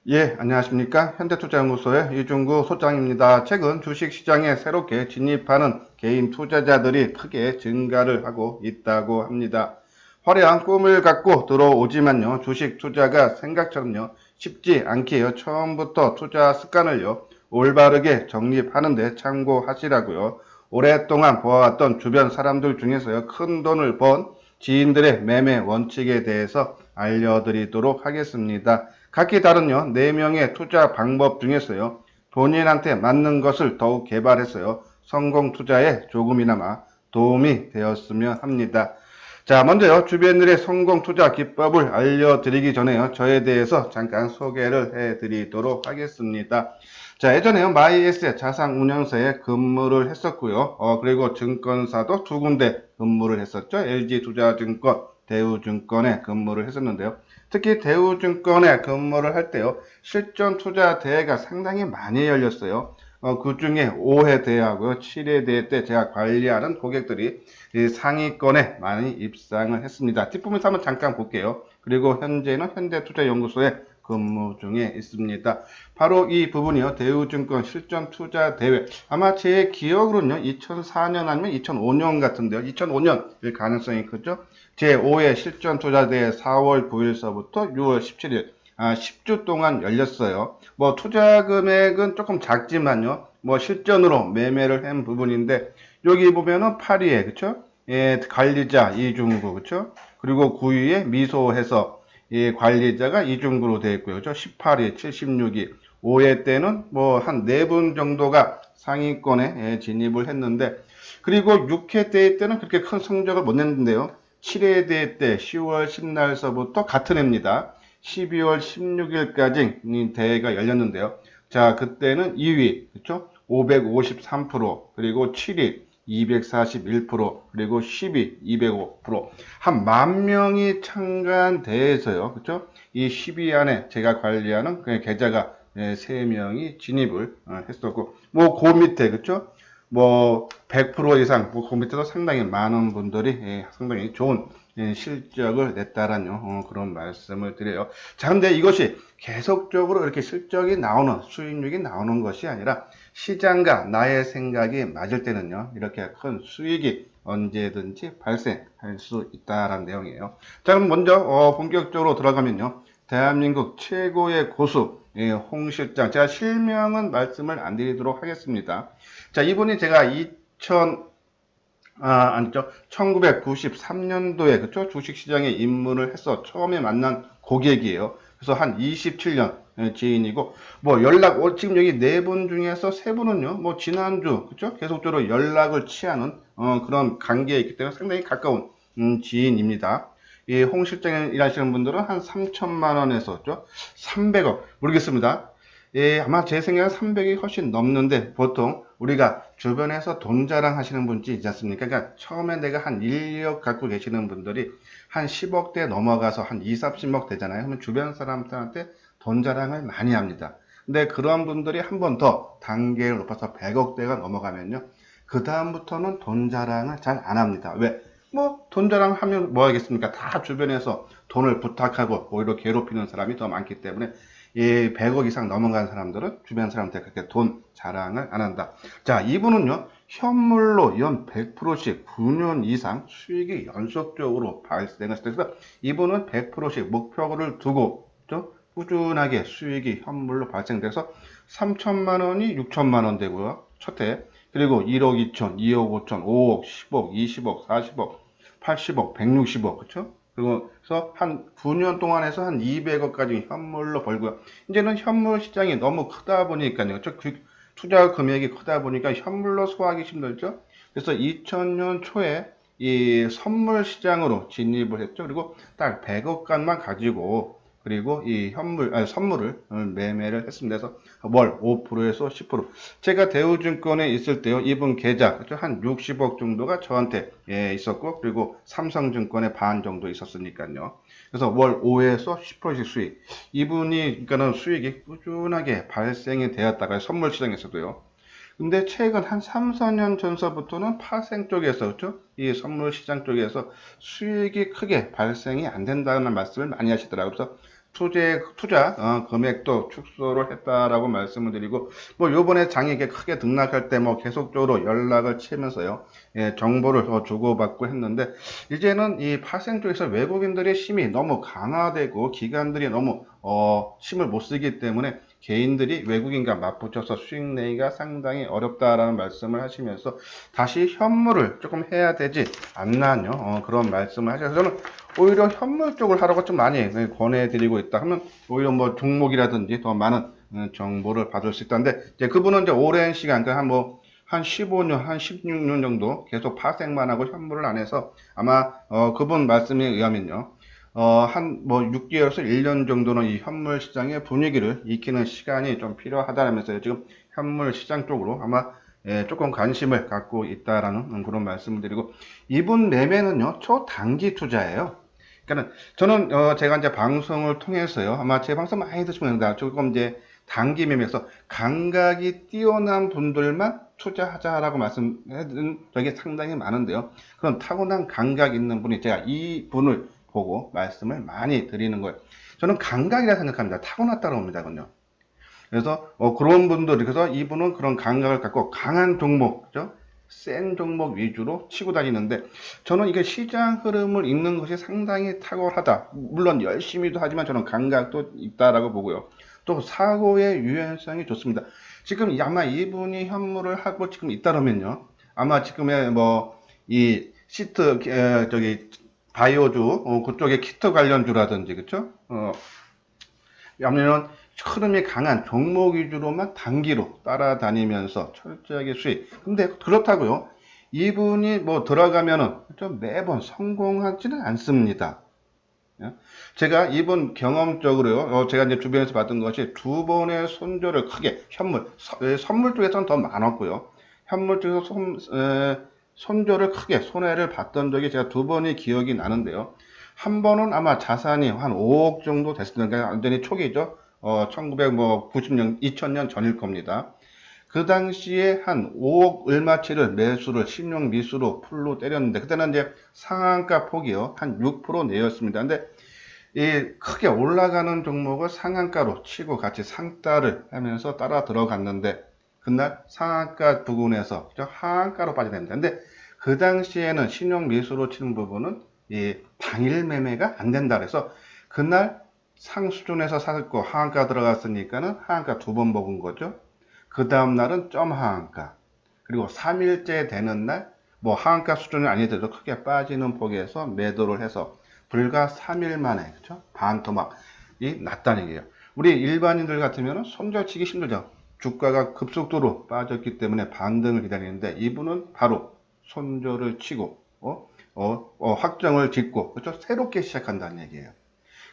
예, 안녕하십니까. 현대투자연구소의 이중구 소장입니다. 최근 주식시장에 새롭게 진입하는 개인 투자자들이 크게 증가를 하고 있다고 합니다. 화려한 꿈을 갖고 들어오지만요, 주식 투자가 생각처럼요, 쉽지 않게요. 처음부터 투자 습관을요, 올바르게 정립하는 데 참고하시라고요. 오랫동안 보아왔던 주변 사람들 중에서요, 큰 돈을 번 지인들의 매매 원칙에 대해서 알려드리도록 하겠습니다. 각기 다른요, 4명의 투자 방법 중에서요, 본인한테 맞는 것을 더욱 개발해서요, 성공 투자에 조금이나마 도움이 되었으면 합니다. 자, 먼저요, 주변들의 성공 투자 기법을 알려드리기 전에요, 저에 대해서 잠깐 소개를 해드리도록 하겠습니다. 자, 예전에요, 마이에셋 자산운용사에 근무를 했었고요. 그리고 증권사도 2군데 근무를 했었죠. LG투자증권, 대우증권에 근무를 했었는데요. 특히 대우증권에 근무를 할 때요, 실전 투자 대회가 상당히 많이 열렸어요. 그 중에 5회 대회하고요, 7회 대회 때 제가 관리하는 고객들이 상위권에 많이 입상을 했습니다. 뒷부분에서 한번 잠깐 볼게요. 그리고 현재는 현대투자연구소에 근무 중에 있습니다. 바로 이 부분이요. 대우증권 실전투자대회. 아마 제 기억으로는요. 2004년 아니면 2005년 같은데요. 2005년일 가능성이 크죠. 제5회 실전투자대회 4월 9일서부터 6월 17일. 10주 동안 열렸어요. 뭐 투자 금액은 조금 작지만요. 뭐 실전으로 매매를 한 부분인데 여기 보면은 8위에 그쵸? 예, 관리자 이중구 그쵸? 그리고 9위에 미소해서 이 관리자가 이중구로 되어 있고요. 그죠? 18위, 76위, 5회 때는 뭐 한 4분 정도가 상위권에 진입을 했는데 그리고 6회 대회 때는 그렇게 큰 성적을 못 냈는데요. 7회 대회 때 10월 10날서부터 같은 해입니다. 12월 16일까지 대회가 열렸는데요. 자, 그때는 2위, 그쵸? 553%, 그리고 7위, 241%, 그리고 10위, 205%. 한 10,000명이 참가한 대회에서요. 그쵸? 이 10위 안에 제가 관리하는 그 계좌가 3명이 진입을 했었고, 뭐, 그 밑에, 그쵸? 뭐, 100% 이상, 그 밑에도 상당히 많은 분들이 상당히 좋은 실적을 냈다라는 그런 말씀을 드려요. 자, 근데 이것이 계속적으로 이렇게 실적이 나오는, 수익률이 나오는 것이 아니라 시장과 나의 생각이 맞을 때는요, 이렇게 큰 수익이 언제든지 발생할 수 있다라는 내용이에요. 자, 그럼 먼저 본격적으로 들어가면요, 대한민국 최고의 고수 홍 실장, 제가 실명은 말씀을 안 드리도록 하겠습니다. 자, 이분이 제가 아니죠. 1993년도에, 그쵸? 주식시장에 입문을 해서 처음에 만난 고객이에요. 그래서 한 27년 지인이고, 뭐 지금 여기 4분 중에서 3분은요, 뭐 지난주, 그쵸? 계속적으로 연락을 취하는, 그런 관계에 있기 때문에 상당히 가까운, 지인입니다. 이 홍 실장에 일하시는 분들은 한 3천만 원에서, 300억, 모르겠습니다. 예, 아마 제 생각엔 300이 훨씬 넘는데 보통 우리가 주변에서 돈 자랑하시는 분이 있지 않습니까? 그러니까 처음에 내가 한 1억 갖고 계시는 분들이 한 10억대 넘어가서 한 2, 30억 되잖아요. 그러면 주변 사람들한테 돈 자랑을 많이 합니다. 근데 그런 분들이 한 번 더 단계를 높아서 100억대가 넘어가면요. 그 다음부터는 돈 자랑을 잘 안 합니다. 왜? 뭐 돈 자랑하면 뭐 하겠습니까? 다 주변에서 돈을 부탁하고 오히려 괴롭히는 사람이 더 많기 때문에 이 100억 이상 넘어간 사람들은 주변 사람한테 그렇게 돈 자랑을 안 한다. 자, 이분은요, 현물로 연 100%씩 9년 이상 수익이 연속적으로 발생했을 때, 그래서 이분은 100%씩 목표를 두고, 좀 꾸준하게 수익이 현물로 발생돼서 3천만 원이 6천만 원 되고요. 첫 해. 그리고 1억 2천, 2억 5천, 5억, 10억, 20억, 40억, 80억, 160억, 그쵸? 그래서 한 9년 동안 해서 한 200억까지 현물로 벌고요. 이제는 현물 시장이 너무 크다 보니까요. 투자 금액이 크다 보니까 현물로 소화하기 힘들죠. 그래서 2000년 초에 이 선물 시장으로 진입을 했죠. 그리고 딱 100억간만 가지고 그리고 이 선물을 매매를 했습니다. 그래서 월 5%에서 10%. 제가 대우증권에 있을 때요, 이분 계좌, 그렇죠? 한 60억 정도가 저한테 있었고, 그리고 삼성증권에 반 정도 있었으니까요. 그래서 월 5에서 10%씩 수익. 이분이, 그러니까는 수익이 꾸준하게 발생이 되었다가 선물 시장에서도요. 근데 최근 한 3, 4년 전서부터는 파생 쪽에서, 그렇죠? 이 선물 시장 쪽에서 수익이 크게 발생이 안 된다는 말씀을 많이 하시더라고요. 그래서 투자 금액도 축소를 했다라고 말씀을 드리고, 뭐 요번에 장이 이게 크게 등락할 때 뭐 계속적으로 연락을 치면서요, 예, 정보를 주고받고 했는데, 이제는 이 파생 쪽에서 외국인들의 힘이 너무 강화되고 기관들이 너무 힘을 못 쓰기 때문에 개인들이 외국인과 맞붙여서 수익 내기가 상당히 어렵다라는 말씀을 하시면서 다시 현물을 조금 해야 되지 않나요? 그런 말씀을 하셔서 저는 오히려 현물 쪽을 하라고 좀 많이 권해드리고 있다 하면 오히려 뭐 종목이라든지 더 많은 정보를 받을 수 있다는데, 이제 그분은 이제 오랜 시간, 그러니까 한 15년, 한 16년 정도 계속 파생만 하고 현물을 안 해서 아마 그분 말씀에 의하면요, 한 뭐 6개월에서 1년 정도는 이 현물 시장의 분위기를 익히는 시간이 좀 필요하다면서요. 지금 현물 시장 쪽으로 아마 조금 관심을 갖고 있다라는 그런 말씀을 드리고, 이분 매매는요, 초단기 투자예요. 그러니까 저는 제가 이제 방송을 통해서요, 아마 제 방송 많이 드시면 됩니다. 조금 이제 단기 매매에서 감각이 뛰어난 분들만 투자하자라고 말씀해드린 적이 상당히 많은데요. 그런 타고난 감각 있는 분이, 제가 이 분을 보고 말씀을 많이 드리는 거예요. 저는 감각이라 생각합니다. 타고났다고 봅니다, 그건요. 그래서 그런 분들, 그래서 이분은 그런 감각을 갖고 강한 종목, 그죠? 센 종목 위주로 치고 다니는데, 저는 이게 시장 흐름을 읽는 것이 상당히 탁월하다. 물론 열심히도 하지만 저는 감각도 있다라고 보고요. 또 사고의 유연성이 좋습니다. 지금 아마 이분이 현물을 하고 지금 있다면요, 아마 지금의 뭐 이 시트 저기 바이오주 그쪽에 키트 관련주라든지, 그쵸? 아니면 흐름이 강한 종목 위주로만 단기로 따라다니면서 철저하게 수익. 근데 그렇다고요, 이분이 뭐 들어가면은 좀 매번 성공하지는 않습니다. 제가 이분 경험적으로요, 제가 이제 주변에서 봤던 것이 두 번의 손절을 크게, 선물 쪽에서는 더 많았고요. 현물 쪽에서 손절을 크게 손해를 봤던 적이 제가 두 번의 기억이 나는데요. 한 번은 아마 자산이 한 5억 정도 됐습니다. 그러니까 완전히 초기죠. 1990년, 2000년 전일 겁니다. 그 당시에 한 5억 얼마치를 매수를 신용 미수로 풀로 때렸는데, 그때는 이제 상한가 폭이요, 한 6% 내였습니다. 근데 이 크게 올라가는 종목을 상한가로 치고 같이 상따를 하면서 따라 들어갔는데, 그날 상한가 부근에서 하한가로 빠져납니다. 근데 그 당시에는 신용 미수로 치는 부분은 이 당일 매매가 안 된다 그래서 그날 상수준에서 샀고 하한가 들어갔으니까는 하한가 두 번 먹은 거죠. 그 다음 날은 점 하한가, 그리고 3일째 되는 날 뭐 하한가 수준이 아니더라도 크게 빠지는 폭에서 매도를 해서 불과 3일 만에, 그렇죠? 반토막이 났다는 얘기예요. 우리 일반인들 같으면 손절치기 힘들죠. 주가가 급속도로 빠졌기 때문에 반등을 기다리는데, 이분은 바로 손절을 치고 확정을 짓고, 그렇죠? 새롭게 시작한다는 얘기예요.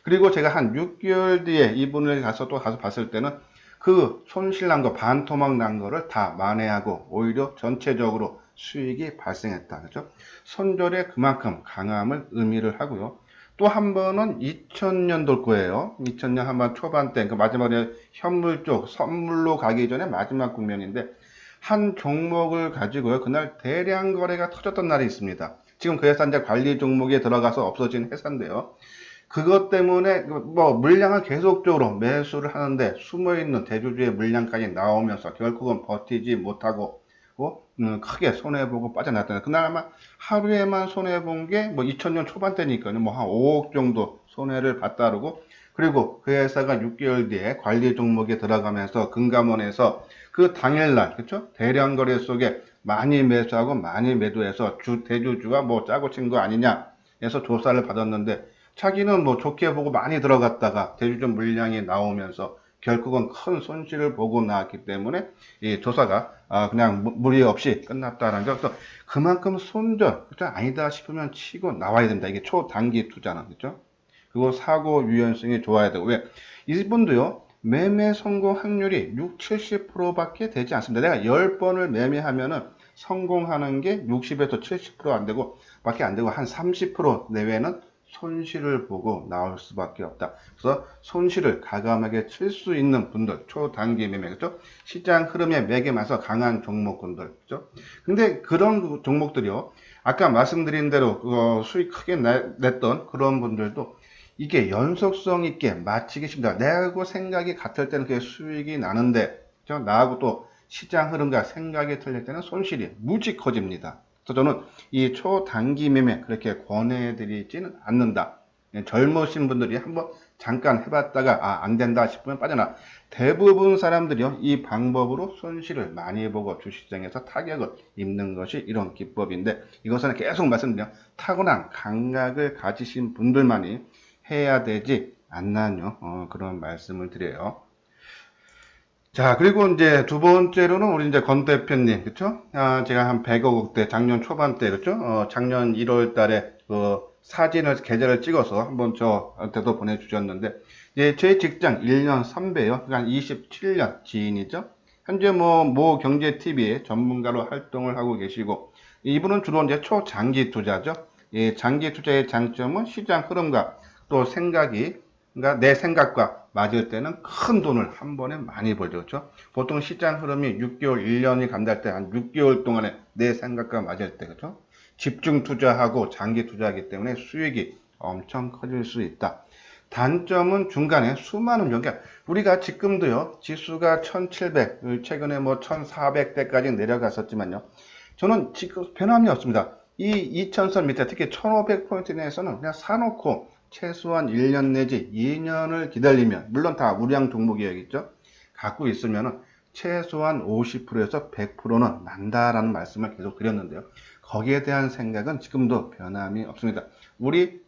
그리고 제가 한 6개월 뒤에 이분을 가서 봤을 때는 그 손실난 거, 반토막 난 거를 다 만회하고 오히려 전체적으로 수익이 발생했다. 그렇죠? 손절에 그만큼 강함을 의미를 하고요. 또 한 번은 2000년도일 거예요. 2000년 한번 초반 때, 그 마지막에 현물 쪽 선물로 가기 전에 마지막 국면인데, 한 종목을 가지고요, 그날 대량 거래가 터졌던 날이 있습니다. 지금 그 회사 이제 관리 종목에 들어가서 없어진 회사인데요. 그것 때문에 뭐 물량을 계속적으로 매수를 하는데 숨어있는 대주주의 물량까지 나오면서 결국은 버티지 못하고 크게 손해보고 빠져나왔다. 그날 아마 하루에만 손해본 게 뭐 2000년 초반 때니까요, 뭐 한 5억 정도 손해를 봤다 그러고, 그리고 그 회사가 6개월 뒤에 관리 종목에 들어가면서 금감원에서 그 당일날, 그렇죠? 대량 거래 속에 많이 매수하고 많이 매도해서 대주주가 뭐 짜고 친 거 아니냐 해서 조사를 받았는데, 자기는 뭐 좋게 보고 많이 들어갔다가 대주주 물량이 나오면서 결국은 큰 손실을 보고 나왔기 때문에 이 조사가 그냥 무리 없이 끝났다라는 거. 그래서 그만큼 손절, 그렇죠? 아니다 싶으면 치고 나와야 됩니다. 이게 초단기 투자는, 그렇죠? 그리고 사고 유연성이 좋아야 되고, 왜? 이분도요, 매매 성공 확률이 6, 70%밖에 되지 않습니다. 내가 10번을 매매하면은 성공하는 게 60에서 70% 안 되고, 밖에 안 되고, 한 30% 내외는 손실을 보고 나올 수밖에 없다. 그래서 손실을 가감하게 칠 수 있는 분들, 초단기 매매, 그죠? 시장 흐름에 매개면서 강한 종목군들, 그죠? 근데 그런 종목들이요, 아까 말씀드린 대로 수익 크게 냈던 그런 분들도 이게 연속성 있게 마치기 쉽니다. 내하고 생각이 같을 때는 그게 수익이 나는데, 그죠? 나하고 또 시장 흐름과 생각이 틀릴 때는 손실이 무지 커집니다. 그래서 저는 이 초단기 매매 그렇게 권해드리지는 않는다. 젊으신 분들이 한번 잠깐 해봤다가 안 된다 싶으면 빠져나. 대부분 사람들이요, 이 방법으로 손실을 많이 보고 주식시장에서 타격을 입는 것이 이런 기법인데, 이것은 계속 말씀드려 타고난 감각을 가지신 분들만이 해야 되지 않나요? 그런 말씀을 드려요. 자, 그리고 이제 두 번째로는 우리 이제 권 대표님, 그쵸? 제가 한 100억 원대 작년 초반 때, 그쵸? 작년 1월 달에 그 사진을, 계좌를 찍어서 한번 저한테도 보내주셨는데, 예, 제 직장 1년 선배요. 그러니까 27년 지인이죠. 현재 모 경제TV의 전문가로 활동을 하고 계시고, 이분은 주로 이제 초장기 투자죠. 예, 장기 투자의 장점은 시장 흐름과 또 생각이, 그러니까 내 생각과 맞을 때는 큰 돈을 한 번에 많이 벌죠. 그렇죠? 보통 시장 흐름이 6개월, 1년이 간다할 때 한 6개월 동안에 내 생각과 맞을 때, 그렇죠? 집중 투자하고 장기 투자하기 때문에 수익이 엄청 커질 수 있다. 단점은 중간에 수많은 경기가, 우리가 지금도요, 지수가 1700, 최근에 1400대까지 내려갔었지만요, 저는 지금 변함이 없습니다. 이 2000선 밑에 특히 1500포인트 내에서는 그냥 사놓고 최소한 1년 내지 2년을 기다리면, 물론 다 우량 종목이겠죠. 갖고 있으면 최소한 50%에서 100%는 난다라는 말씀을 계속 드렸는데요. 거기에 대한 생각은 지금도 변함이 없습니다. 우리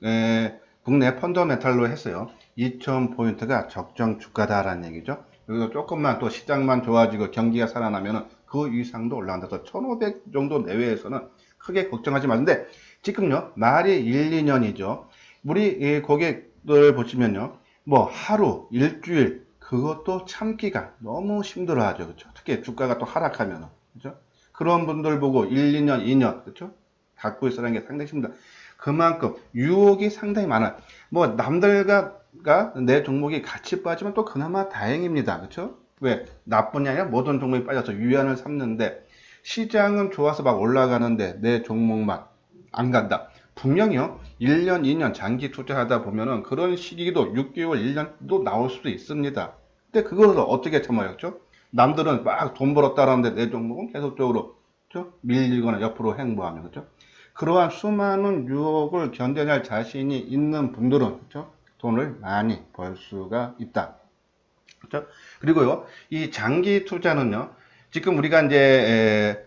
국내 펀더멘탈로 했어요. 2000포인트가 적정 주가다라는 얘기죠. 여기서 조금만 또 시장만 좋아지고 경기가 살아나면 그 이상도 올라간다. 1500 정도 내외에서는 크게 걱정하지 마는데, 지금요, 말이 1, 2년이죠. 우리 고객들 보시면요, 하루, 일주일, 그것도 참기가 너무 힘들어하죠. 그렇죠? 특히 주가가 또 하락하면, 그렇죠? 그런 분들 보고 1, 2년, 2년, 그렇죠? 갖고 있으라는 게 상당히 힘들다. 그만큼 유혹이 상당히 많아요. 남들과 내 종목이 같이 빠지면 또 그나마 다행입니다. 그렇죠? 왜? 나뿐이 아니라 모든 종목이 빠져서 위안을 삼는데, 시장은 좋아서 막 올라가는데 내 종목만 안 간다. 분명히요, 1년, 2년 장기 투자하다 보면은 그런 시기도 6개월, 1년도 나올 수도 있습니다. 근데 그걸 어떻게 참아요? 그렇죠? 남들은 막 돈 벌었다라는데 내 종목은 계속적으로, 그렇죠? 밀리거나 옆으로 행보하면, 그렇죠? 그러한 수많은 유혹을 견뎌낼 자신이 있는 분들은, 그렇죠? 돈을 많이 벌 수가 있다. 그렇죠? 그리고요, 이 장기 투자는요, 지금 우리가 이제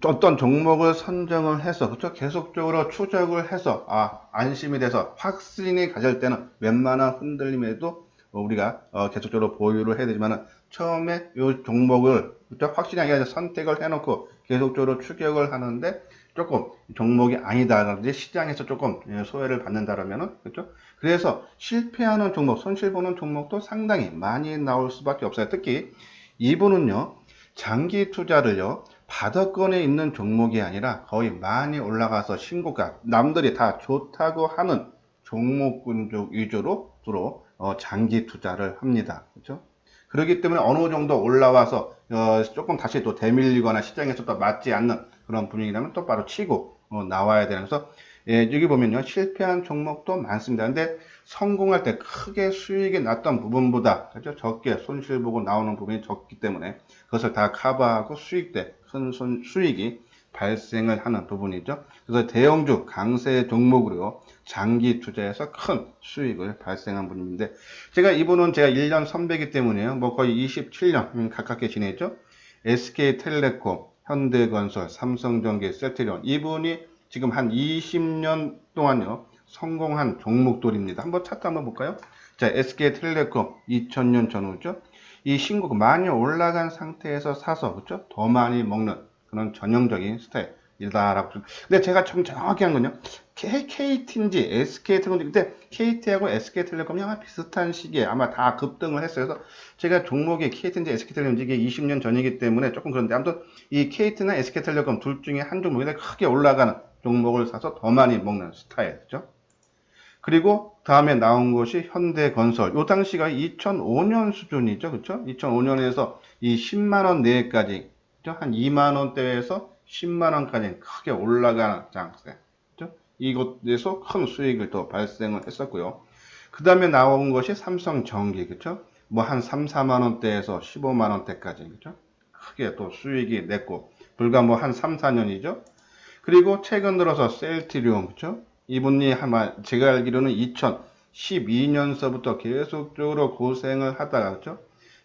어떤 종목을 선정을 해서, 그렇죠? 계속적으로 추적을 해서 안심이 돼서 확신이 가질 때는 웬만한 흔들림에도 우리가 계속적으로 보유를 해야 되지만, 처음에 이 종목을, 그렇죠? 확실하게 선택을 해놓고 계속적으로 추격을 하는데 조금 종목이 아니다라든지 시장에서 조금 소외를 받는다라면은, 그렇죠? 그래서 실패하는 종목, 손실 보는 종목도 상당히 많이 나올 수밖에 없어요. 특히 이분은요, 장기 투자를요, 바닥권에 있는 종목이 아니라 거의 많이 올라가서 신고가, 남들이 다 좋다고 하는 종목군 위주로 주로 장기 투자를 합니다. 그렇죠? 그렇기 때문에 어느 정도 올라와서 조금 다시 또 대밀리거나 시장에서 또 맞지 않는 그런 분위기라면 또 바로 치고 나와야 되는. 그래서 여기 보면요, 실패한 종목도 많습니다. 근데 성공할 때 크게 수익이 났던 부분보다, 그렇죠? 적게 손실 보고 나오는 부분이 적기 때문에 그것을 다 커버하고 수익 때 큰 수익이 발생을 하는 부분이죠. 그래서 대형주 강세 종목으로 장기 투자해서 큰 수익을 발생한 분인데, 제가 1년 선배이기 때문에요. 거의 27년 가깝게 지내죠. SK텔레콤, 현대건설, 삼성전기, 셀트리온, 이분이 지금 한 20년 동안요, 성공한 종목들입니다. 한번 차트 한번 볼까요? 자, SK텔레콤 2000년 전후죠. 이 신고가 많이 올라간 상태에서 사서, 그렇죠? 더 많이 먹는 그런 전형적인 스타일이다라고. 근데 제가 좀 정확히 한 건요, KT인지 SK텔레콤인지, 그때 KT하고 SK텔레콤이 아마 비슷한 시기에 아마 다 급등을 했어요. 그래서 제가 종목이 KT인지 SK텔레콤인지 이게 20년 전이기 때문에 조금 그런데, 아무튼 이 KT나 SK텔레콤 둘 중에 한 종목인데 크게 올라가는 종목을 사서 더 많이 먹는 스타일, 그죠? 그리고 다음에 나온 것이 현대건설. 요 당시가 2005년 수준이죠. 그쵸? 2005년에서 이 10만원 내외까지, 그쵸? 한 2만원대에서 10만원까지 크게 올라가는 장세. 그쵸? 이곳에서 큰 수익을 또 발생을 했었고요. 그 다음에 나온 것이 삼성전기, 그쵸? 뭐 한 3, 4만 원대에서 15만 원대까지, 그쵸? 크게 또 수익이 냈고, 불과 뭐 한 3, 4년이죠? 그리고 최근 들어서 셀트리온, 그쵸? 이분이 아마 제가 알기로는 2012년서부터 계속적으로 고생을 하다가, 그쵸?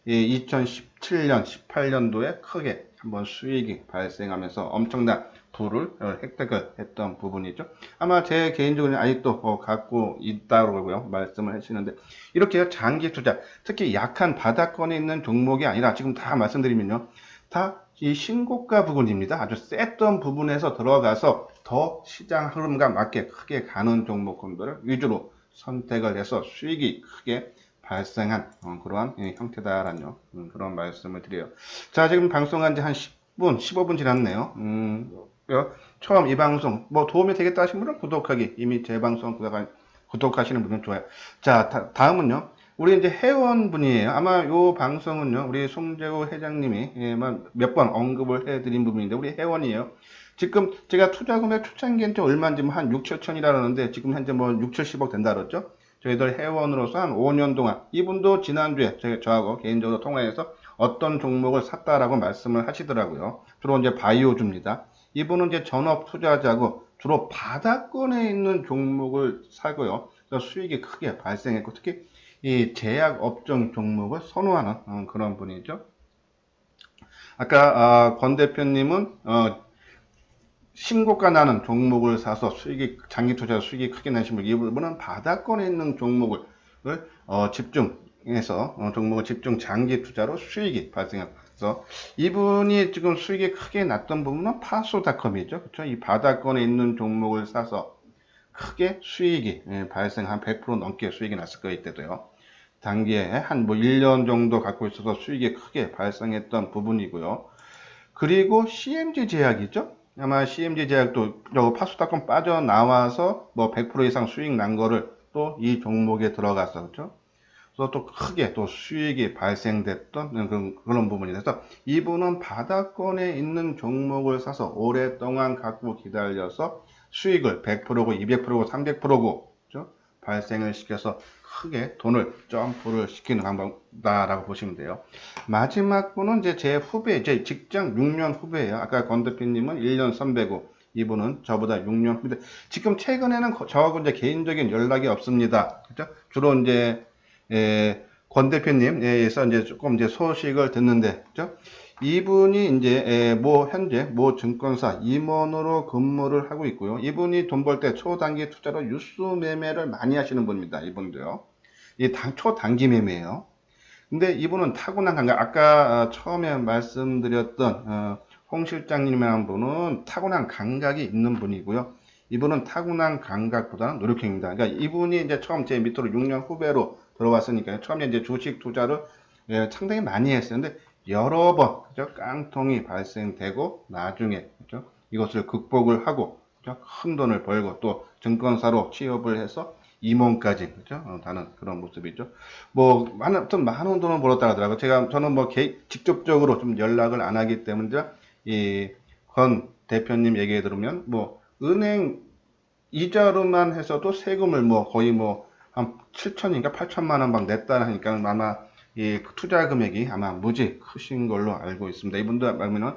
2017년, 18년도에 크게 한번 수익이 발생하면서 엄청난 부를 획득을 했던 부분이죠. 아마 제 개인적으로 아직도 갖고 있다고 말씀을 하시는데, 이렇게 장기 투자, 특히 약한 바닥권에 있는 종목이 아니라 지금 다 말씀드리면요, 다 이 신고가 부분입니다. 아주 셌던 부분에서 들어가서 더 시장 흐름과 맞게 크게 가는 종목군들을 위주로 선택을 해서 수익이 크게 발생한 그러한 형태다라는 그런 말씀을 드려요. 자, 지금 방송한 지 한 10분, 15분 지났네요. 처음 이 방송 뭐 도움이 되겠다 하신 분은 구독하기, 이미 제 방송 구독하시는 분은 좋아요. 자, 다음은요. 우리 이제 회원분이에요. 아마 요 방송은요, 우리 송재호 회장님이 몇 번 언급을 해드린 부분인데, 우리 회원이에요. 지금 제가 투자금액 초창기엔 좀 얼마인지 한 6, 7천이라 그러는데, 지금 현재 뭐 6, 70억 된다 그랬죠? 저희들 회원으로서 한 5년 동안, 이분도 지난주에 저하고 개인적으로 통화해서 어떤 종목을 샀다라고 말씀을 하시더라고요. 주로 이제 바이오주입니다. 이분은 이제 전업 투자자고, 주로 바닥권에 있는 종목을 사고요. 그래서 수익이 크게 발생했고, 특히 이 제약 업종 종목을 선호하는 그런 분이죠. 아까 권 대표님은 신고가 나는 종목을 사서 수익이 장기 투자 수익이 크게 나신 분, 이분은 바닥권에 있는 종목을 집중해서 종목을 집중 장기 투자로 수익이 발생해서 이분이 지금 수익이 크게 났던 부분은 파소닷컴이죠. 그렇죠? 이 바닥권에 있는 종목을 사서 크게 수익이 발생 한 100% 넘게 수익이 났을 거예요. 이때도요. 단기에 한 뭐 1년 정도 갖고 있어서 수익이 크게 발생했던 부분이고요. 그리고 CMG 제약이죠. 아마 CMG 제약도 파수닷컴 빠져나와서 뭐 100% 이상 수익 난 거를 또 이 종목에 들어가서, 그렇죠? 그래서 또 크게 또 수익이 발생됐던 그런 부분이 돼서 이분은 바닥권에 있는 종목을 사서 오랫동안 갖고 기다려서 수익을 100%고 200%고 300%고 그렇죠? 발생을 시켜서 크게 돈을 점프를 시키는 방법다라고 보시면 돼요. 마지막 분은 이제 제 후배, 제 직장 6년 후배예요. 아까 권 대표님은 1년 선배고 이분은 저보다 6년 후배. 지금 최근에는 저하고 이제 개인적인 연락이 없습니다. 그렇죠? 주로 이제 권 대표님에서 이제 조금 이제 소식을 듣는데, 그렇죠? 이분이 이제 현재 모 증권사 임원으로 근무를 하고 있고요. 이분이 돈 벌 때 초단기 투자로 뉴스 매매를 많이 하시는 분입니다. 이분도요. 이 초단기 매매예요. 근데 이분은 타고난 감각, 아까 처음에 말씀드렸던 홍 실장님이라는 분은 타고난 감각이 있는 분이고요. 이분은 타고난 감각보다는 노력형입니다. 그러니까 이분이 이제 처음 제 밑으로 6년 후배로 들어왔으니까 처음에 이제 주식 투자를 상당히 많이 했었는데 여러 번 그죠? 깡통이 발생되고 나중에 그죠? 이것을 극복을 하고 그죠? 큰 돈을 벌고 또 증권사로 취업을 해서 임원까지 그죠? 다는 그런 모습이죠. 뭐 하여튼 많은 돈을 벌었다 하더라고요. 저는 뭐 직접적으로 좀 연락을 안 하기 때문에 이 권 대표님 얘기에 들으면 뭐 은행 이자로만 해서도 세금을 뭐 거의 뭐 한 7천인가 8천만 원 막 냈다 하니까 아마 이 투자 금액이 아마 무지 크신 걸로 알고 있습니다. 이분도 말하면은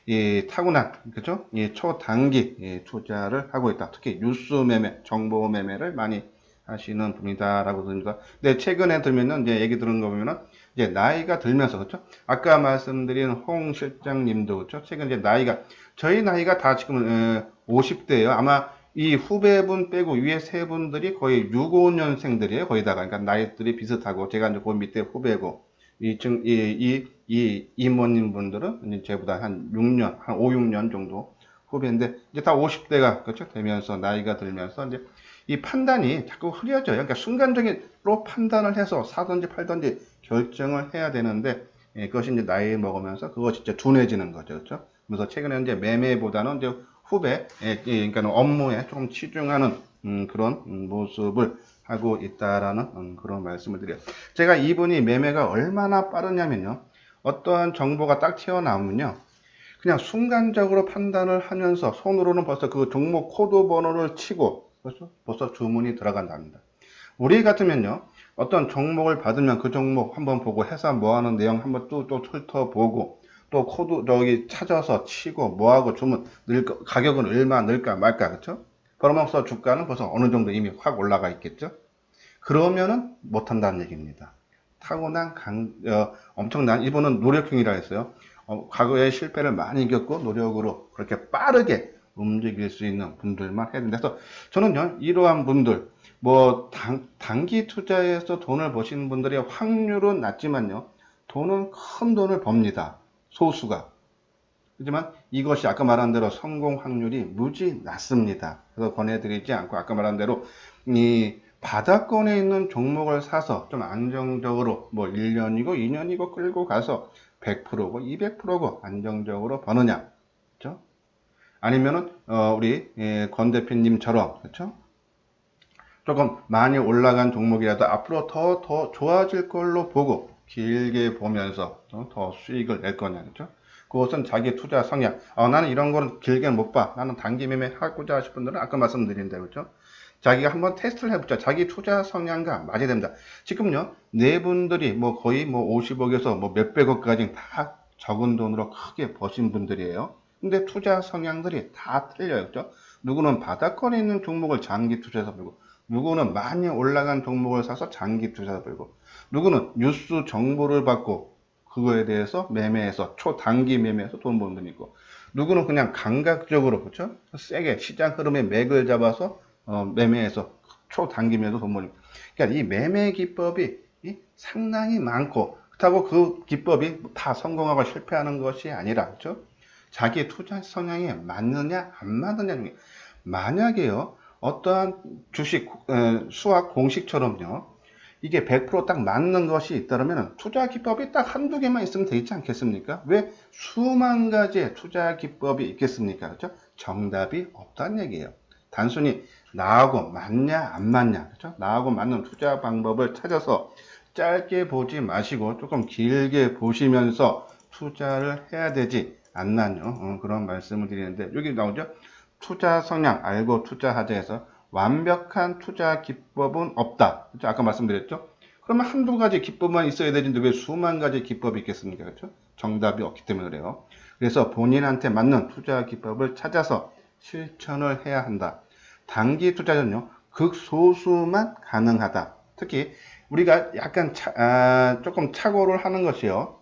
이 타고난 그죠? 이 초단기 투자를 하고 있다. 특히 뉴스 매매, 정보 매매를 많이 하시는 분이다라고 듭니다. 근데 최근에 들면은 이제 얘기 들은 거 보면은 이제 나이가 들면서 그렇죠? 아까 말씀드린 홍 실장님도 그렇죠? 최근 이제 나이가 저희 나이가 다 지금 50대예요. 아마 이 후배분 빼고 위에 세 분들이 거의 65년생들이에요. 거의다가 그러니까 나이들이 비슷하고 제가 이제 그 밑에 후배고 이 이모님 분들은 이제 저보다 한 6년, 한 5, 6년 정도 후배인데 이제 다 50대가 그렇죠? 되면서 나이가 들면서 이제 이 판단이 자꾸 흐려져요. 그러니까 순간적으로 판단을 해서 사든지 팔든지 결정을 해야 되는데 그것이 이제 나이 먹으면서 그것이 진짜 둔해지는 거죠. 그렇죠? 그래서 최근에 이제 매매보다는 이제 후배, 그러니까 업무에 좀 치중하는 그런 모습을 하고 있다라는 그런 말씀을 드려요. 제가 이분이 매매가 얼마나 빠르냐면요. 어떠한 정보가 딱 튀어나오면요. 그냥 순간적으로 판단을 하면서 손으로는 벌써 그 종목 코드 번호를 치고 벌써 주문이 들어간답니다. 우리 같으면요, 어떤 종목을 받으면 그 종목 한번 보고 회사 뭐 하는 내용 한번 또 훑어보고 또 코드 저기 찾아서 치고 뭐하고 주문 가격은 얼마 늘까 말까, 그렇죠? 그러면서 주가는 벌써 어느 정도 이미 확 올라가 있겠죠? 그러면은 못한다는 얘기입니다. 타고난 엄청난, 이분은 노력형이라 했어요. 과거에 실패를 많이 겪고 노력으로 그렇게 빠르게 움직일 수 있는 분들만 해야 된다. 그래서 저는요, 이러한 분들, 뭐 단기 투자에서 돈을 버시는 분들의 확률은 낮지만요, 큰 돈을 법니다. 소수가. 하지만 이것이 아까 말한 대로 성공 확률이 무지 낮습니다. 그래서 권해드리지 않고 아까 말한 대로 이 바닥권에 있는 종목을 사서 좀 안정적으로 뭐 1년이고 2년이고 끌고 가서 100%고 200%고 안정적으로 버느냐, 그렇죠? 아니면은 우리 권 대표님처럼, 그렇죠? 조금 많이 올라간 종목이라도 앞으로 더 좋아질 걸로 보고 길게 보면서 더 수익을 낼 거냐, 그렇죠? 그것은 자기 투자 성향. 나는 이런 거는 길게 못 봐. 나는 단기 매매 하고자 하실 분들은 아까 말씀드린 대로, 그렇죠? 자기가 한번 테스트를 해보자. 자기 투자 성향과 맞아야 됩니다. 지금요, 네 분들이 뭐 거의 뭐 50억에서 뭐 몇백억까지 다 적은 돈으로 크게 버신 분들이에요. 근데 투자 성향들이 다 틀려요. 그죠? 누구는 바닥권에 있는 종목을 장기 투자해서 벌고, 누구는 많이 올라간 종목을 사서 장기 투자해서 벌고, 누구는 뉴스 정보를 받고 그거에 대해서 매매해서 초단기 매매해서 돈 버는 분이 있고, 누구는 그냥 감각적으로, 그렇죠? 세게 시장 흐름에 맥을 잡아서 매매해서 초단기 매도 돈 버는. 그러니까 이 매매 기법이 상당히 많고, 그렇다고 그 기법이 다 성공하고 실패하는 것이 아니라, 그렇죠? 자기 투자 성향에 맞느냐 안 맞느냐 중에, 만약에요, 어떠한 주식 수학 공식처럼요, 이게 100% 딱 맞는 것이 있다면 투자 기법이 딱 한두 개만 있으면 되지 않겠습니까? 왜 수만 가지의 투자 기법이 있겠습니까? 그렇죠? 정답이 없다는 얘기예요. 단순히 나하고 맞냐 안 맞냐, 그렇죠? 나하고 맞는 투자 방법을 찾아서 짧게 보지 마시고 조금 길게 보시면서 투자를 해야 되지 않나요? 그런 말씀을 드리는데, 여기 나오죠? 투자 성향 알고 투자하자 해서 완벽한 투자 기법은 없다. 그렇죠? 아까 말씀드렸죠? 그러면 한두 가지 기법만 있어야 되는데 왜 수만 가지 기법이 있겠습니까? 그렇죠? 정답이 없기 때문에 그래요. 그래서 본인한테 맞는 투자 기법을 찾아서 실천을 해야 한다. 단기 투자는요, 극소수만 가능하다. 특히 우리가 약간 조금 착오를 하는 것이요.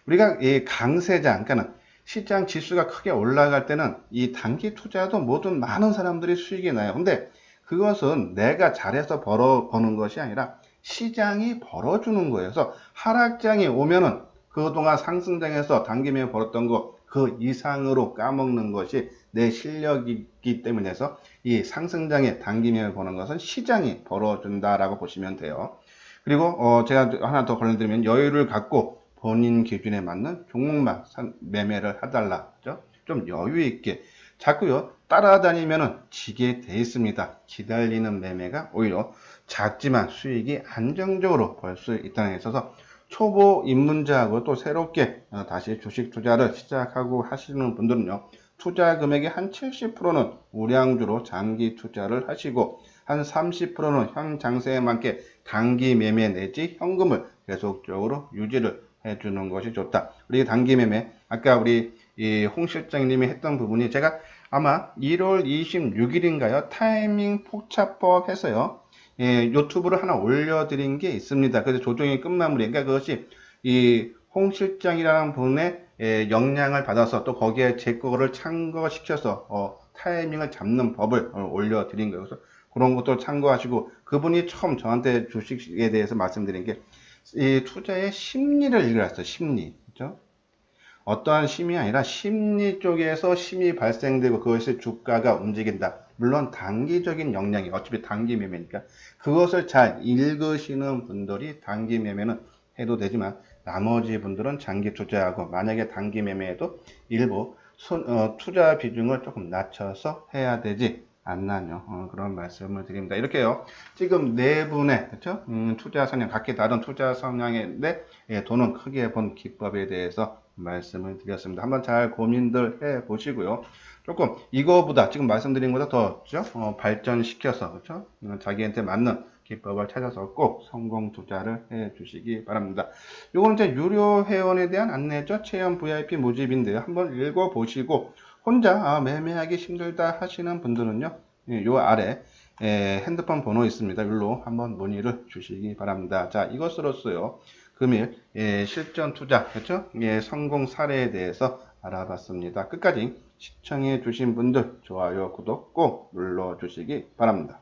우리가 이 강세장, 그러니까 시장 지수가 크게 올라갈 때는 이 단기 투자도 모든 많은 사람들이 수익이 나요. 근데 그것은 내가 잘해서 버는 것이 아니라 시장이 벌어주는 거예요. 그래서 하락장이 오면은 그동안 상승장에서 단기 매매 벌었던 거 그 이상으로 까먹는 것이 내 실력이기 때문에 해서 이 상승장에 단기 매매 버는 것은 시장이 벌어준다라고 보시면 돼요. 그리고 제가 하나 더 권해드리면, 여유를 갖고 본인 기준에 맞는 종목만 매매를 해달라. 그죠? 좀 여유 있게. 자꾸요, 따라다니면은 지게 돼 있습니다. 기다리는 매매가 오히려 작지만 수익이 안정적으로 벌 수 있다는 데 있어서 초보 입문자하고 또 새롭게 다시 주식 투자를 시작하고 하시는 분들은요, 투자 금액의 한 70%는 우량주로 장기 투자를 하시고 한 30%는 현 장세에 맞게 단기 매매 내지 현금을 계속적으로 유지를 해주는 것이 좋다. 우리 단기 매매, 아까 우리 홍 실장님이 했던 부분이 제가 아마 1월 26일인가요? 타이밍 폭차법 해서요, 유튜브를 하나 올려드린 게 있습니다. 그래서 조정의 끝마무리. 그러니까 그것이 이 홍 실장이라는 분의 영향을 받아서 또 거기에 제 거를 참고시켜서 타이밍을 잡는 법을 올려드린 거예요. 그래서 그런 것도 참고하시고, 그분이 처음 저한테 주식에 대해서 말씀드린 게 이 투자의 심리를 읽으랬어요. 심리. 그죠? 어떠한 심이 아니라 심리 쪽에서 심이 발생되고 그것이 주가가 움직인다. 물론 단기적인 영향이 어차피 단기 매매니까 그것을 잘 읽으시는 분들이 단기 매매는 해도 되지만, 나머지 분들은 장기 투자하고 만약에 단기 매매에도 일부 투자 비중을 조금 낮춰서 해야 되지 않나요? 그런 말씀을 드립니다. 이렇게요, 지금 네 분의, 그렇죠? 투자 성향, 각기 다른 투자 성향인데 돈은 크게 번 기법에 대해서 말씀을 드렸습니다. 한번 잘 고민들 해 보시고요. 조금 이거보다 지금 말씀드린 것보다 더 그렇죠? 발전시켜서 그렇죠? 자기한테 맞는 기법을 찾아서 꼭 성공 투자를 해 주시기 바랍니다. 요거는 이제 유료 회원에 대한 안내죠. 체험 VIP 모집인데요. 한번 읽어 보시고 혼자 매매하기 힘들다 하시는 분들은요. 요 아래 핸드폰 번호 있습니다. 여기로 한번 문의를 주시기 바랍니다. 자, 이것으로써요. 금일 실전 투자 그렇죠? 성공 사례에 대해서 알아봤습니다. 끝까지 시청해 주신 분들 좋아요, 구독 꼭 눌러 주시기 바랍니다.